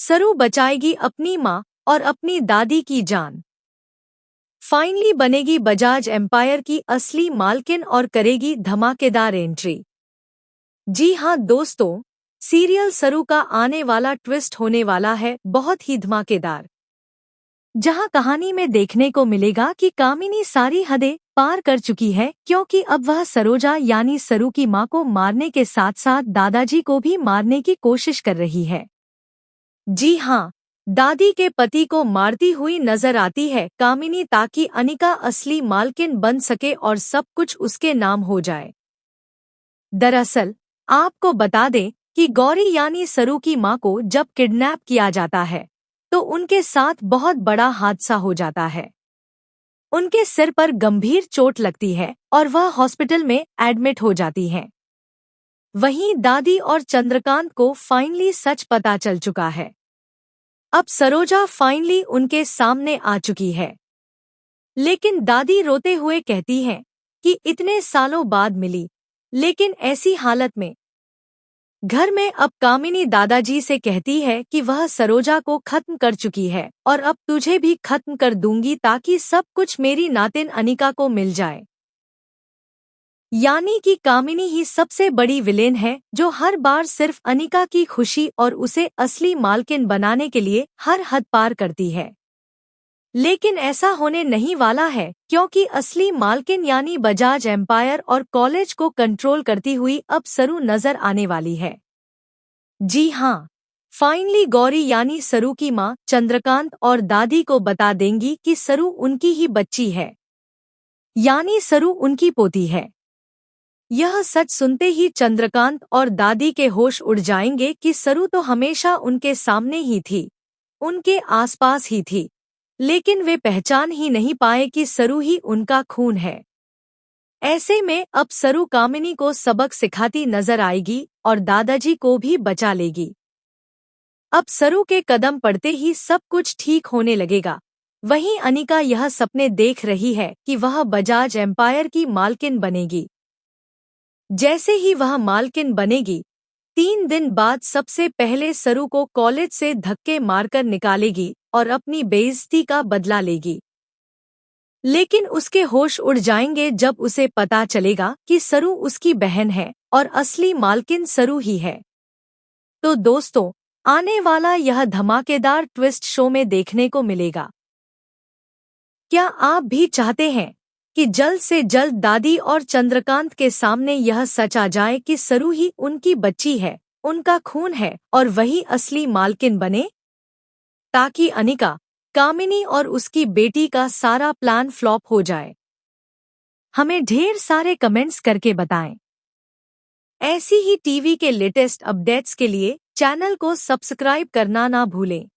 सरू बचाएगी अपनी माँ और अपनी दादी की जान। फाइनली बनेगी बजाज एम्पायर की असली मालकिन और करेगी धमाकेदार एंट्री। जी हाँ दोस्तों, सीरियल सरू का आने वाला ट्विस्ट होने वाला है बहुत ही धमाकेदार, जहां कहानी में देखने को मिलेगा कि कामिनी सारी हदें पार कर चुकी है, क्योंकि अब वह सरोजा यानी सरू की मां को मारने के साथ साथ दादाजी को भी मारने की कोशिश कर रही है। जी हाँ, दादी के पति को मारती हुई नजर आती है कामिनी, ताकि अनिका असली मालकिन बन सके और सब कुछ उसके नाम हो जाए। दरअसल आपको बता दें कि गौरी यानी सरू की मां को जब किडनैप किया जाता है तो उनके साथ बहुत बड़ा हादसा हो जाता है। उनके सिर पर गंभीर चोट लगती है और वह हॉस्पिटल में एडमिट हो जाती हैं। वहीं दादी और चंद्रकांत को फाइनली सच पता चल चुका है। अब सरोजा फाइनली उनके सामने आ चुकी है, लेकिन दादी रोते हुए कहती हैं कि इतने सालों बाद मिली, लेकिन ऐसी हालत में। घर में अब कामिनी दादाजी से कहती है कि वह सरोजा को खत्म कर चुकी है और अब तुझे भी खत्म कर दूंगी, ताकि सब कुछ मेरी नातिन अनिका को मिल जाए। यानी कि कामिनी ही सबसे बड़ी विलेन है, जो हर बार सिर्फ अनिका की खुशी और उसे असली मालकिन बनाने के लिए हर हद पार करती है। लेकिन ऐसा होने नहीं वाला है, क्योंकि असली मालकिन यानी बजाज एम्पायर और कॉलेज को कंट्रोल करती हुई अब सरू नजर आने वाली है। जी हाँ, फाइनली गौरी यानी सरू की मां चंद्रकांत और दादी को बता देंगी कि सरू उनकी ही बच्ची है, यानी सरू उनकी पोती है। यह सच सुनते ही चंद्रकांत और दादी के होश उड़ जाएंगे कि सरू तो हमेशा उनके सामने ही थी, उनके आसपास ही थी, लेकिन वे पहचान ही नहीं पाए कि सरू ही उनका खून है। ऐसे में अब सरू कामिनी को सबक सिखाती नजर आएगी और दादाजी को भी बचा लेगी। अब सरू के कदम पड़ते ही सब कुछ ठीक होने लगेगा। वहीं अनिका यह सपने देख रही है कि वह बजाज एम्पायर की मालकिन बनेगी। जैसे ही वह मालकिन बनेगी, 3 दिन बाद सबसे पहले सरू को कॉलेज से धक्के मारकर निकालेगी और अपनी बेइज्जती का बदला लेगी। लेकिन उसके होश उड़ जाएंगे जब उसे पता चलेगा कि सरू उसकी बहन है और असली मालकिन सरू ही है। तो दोस्तों, आने वाला यह धमाकेदार ट्विस्ट शो में देखने को मिलेगा। क्या आप भी चाहते हैं कि जल्द से जल्द दादी और चंद्रकांत के सामने यह सच आ जाए कि सरू ही उनकी बच्ची है, उनका खून है और वही असली मालकिन बने, ताकि अनिका, कामिनी और उसकी बेटी का सारा प्लान फ्लॉप हो जाए? हमें ढेर सारे कमेंट्स करके बताएं। ऐसी ही टीवी के लेटेस्ट अपडेट्स के लिए चैनल को सब्सक्राइब करना ना भूलें।